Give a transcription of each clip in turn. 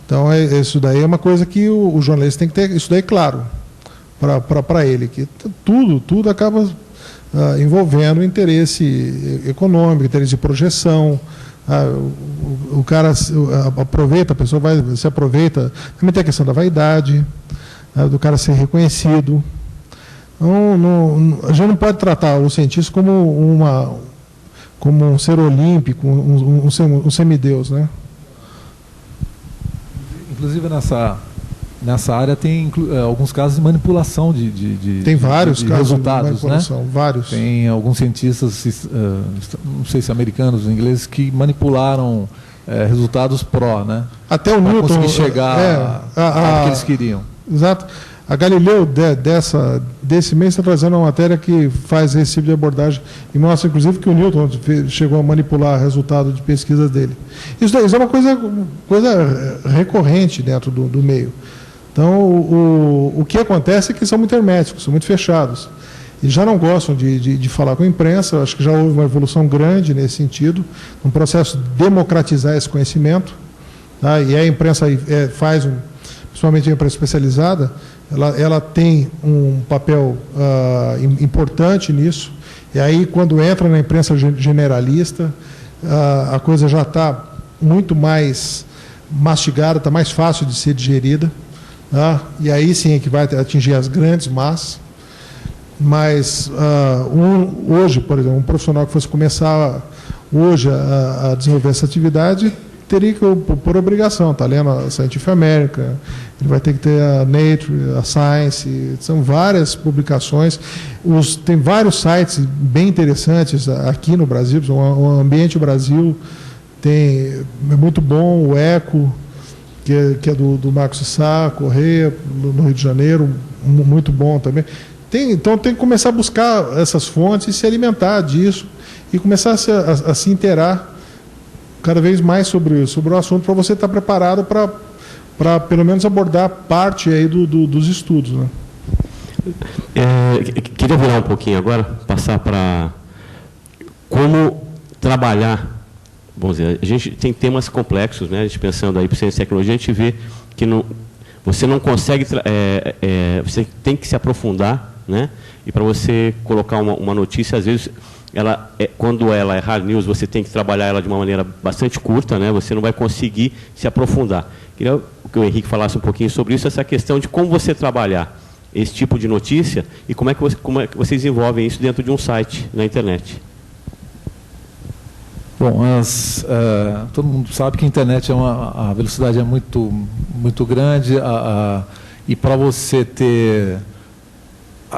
Então, isso daí é uma coisa que o jornalista tem que ter isso daí claro para ele, que tudo acaba envolvendo interesse econômico, interesse de projeção. O cara aproveita, a pessoa se aproveita. Também tem a questão da vaidade, do cara ser reconhecido. A gente não pode tratar o cientista como um ser olímpico, um semideus, né? Inclusive nessa área tem alguns casos de manipulação tem vários casos resultados, de manipulação, né? Vários. Tem alguns cientistas, não sei se americanos ou ingleses, que manipularam resultados né? Até o Newton conseguir chegar ao que eles queriam. Exato. A Galileu, desse mês, está trazendo uma matéria que faz esse tipo de abordagem e mostra, inclusive, que o Newton chegou a manipular o resultado de pesquisas dele. Isso é uma coisa recorrente dentro do meio. Então, o que acontece é que são muito herméticos, são muito fechados. Eles já não gostam de falar com a imprensa. Acho que já houve uma evolução grande nesse sentido, um processo de democratizar esse conhecimento. Tá? E a imprensa principalmente a imprensa especializada, ela tem um papel importante nisso. E aí, quando entra na imprensa generalista, a coisa já está muito mais mastigada, está mais fácil de ser digerida. Tá? E aí sim é que vai atingir as grandes massas. Mas hoje, por exemplo, um profissional que fosse começar hoje a desenvolver essa atividade teria que, por obrigação, está lendo a Scientific American, ele vai ter que ter a Nature, a Science, são várias publicações. Tem vários sites bem interessantes aqui no Brasil, o Ambiente Brasil é muito bom, o Eco, que é do Marcos Sá Correia, no Rio de Janeiro, muito bom também. Então tem que começar a buscar essas fontes e se alimentar disso e começar a se inteirar cada vez mais sobre o assunto, para você estar preparado para pelo menos abordar parte aí dos estudos, né? Queria virar um pouquinho agora, passar para como trabalhar. Vamos dizer, a gente tem temas complexos, né? A gente pensando aí para ciência e tecnologia, a gente vê que você não consegue, você tem que se aprofundar, né? E para você colocar uma notícia, às vezes, quando ela é hard news, você tem que trabalhar ela de uma maneira bastante curta, né? Você não vai conseguir se aprofundar. Queria que o Henrique falasse um pouquinho sobre isso, essa questão de como você trabalhar esse tipo de notícia e como é que vocês desenvolvem isso dentro de um site na internet. Bom, todo mundo sabe que a internet a velocidade é muito, muito grande e para você ter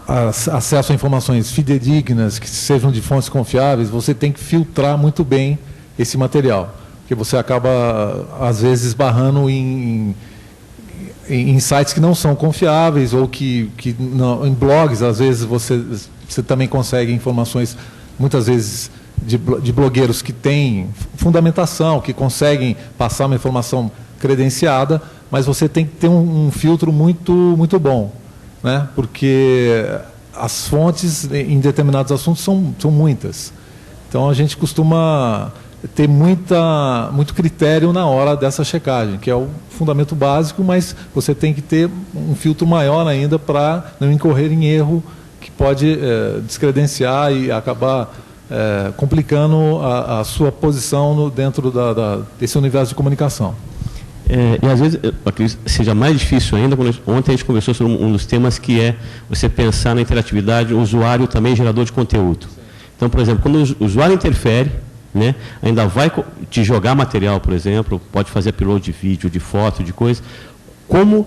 acesso a informações fidedignas, que sejam de fontes confiáveis, você tem que filtrar muito bem esse material, porque você acaba, às vezes, esbarrando em sites que não são confiáveis ou que não, em blogs, às vezes, você também consegue informações, muitas vezes, de blogueiros que têm fundamentação, que conseguem passar uma informação credenciada, mas você tem que ter um filtro muito, muito bom, né? Porque as fontes em determinados assuntos são muitas. Então, a gente costuma ter muito critério na hora dessa checagem, que é o fundamento básico, mas você tem que ter um filtro maior ainda para não incorrer em erro que pode descredenciar e acabar complicando a sua posição dentro desse universo de comunicação. E às vezes, acredito que seja mais difícil ainda, ontem a gente conversou sobre um dos temas que é você pensar na interatividade, o usuário também gerador de conteúdo. Então, por exemplo, quando o usuário interfere, né, ainda vai te jogar material, por exemplo, pode fazer upload de vídeo, de foto, de coisa. Como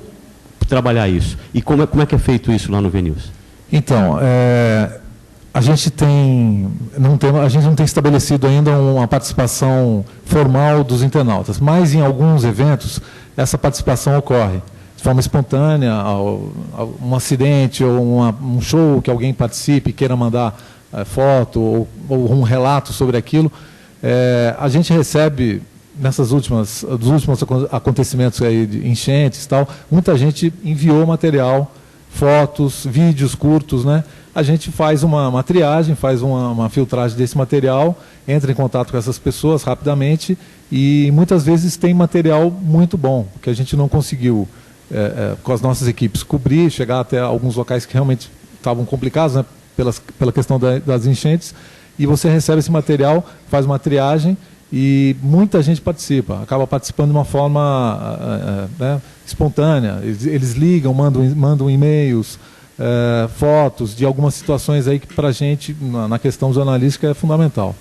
trabalhar isso? E como é que é feito isso lá no VNews? Então, a gente não tem estabelecido ainda uma participação formal dos internautas, mas em alguns eventos essa participação ocorre de forma espontânea, um acidente ou um show que alguém participe e queira mandar foto ou um relato sobre aquilo. A gente recebe, dos últimos acontecimentos aí de enchentes e tal, muita gente enviou material fotos, vídeos curtos, né? A gente faz uma triagem, faz uma filtragem desse material, entra em contato com essas pessoas rapidamente e muitas vezes tem material muito bom, que a gente não conseguiu, com as nossas equipes, cobrir, chegar até alguns locais que realmente estavam complicados, né? Pela questão das enchentes, e você recebe esse material, faz uma triagem e muita gente participa, acaba participando de uma forma né, espontânea. Eles ligam, mandam e-mails, fotos de algumas situações aí que para a gente, na questão jornalística, é fundamental.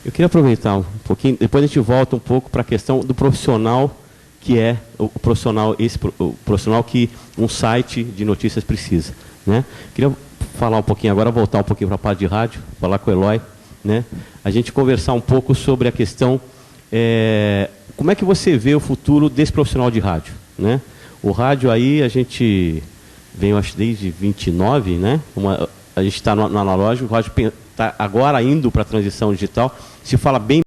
Eu queria aproveitar um pouquinho, depois a gente volta um pouco para a questão do profissional, que é o profissional que um site de notícias precisa, né? Queria falar um pouquinho agora, voltar um pouquinho para a parte de rádio, falar com o Eloy, né? A gente conversar um pouco sobre a questão, como é que você vê o futuro desse profissional de rádio, né? O rádio aí, a gente vem, eu acho, desde 29, né? A gente está no analógico, o rádio está agora indo para a transição digital, se fala bem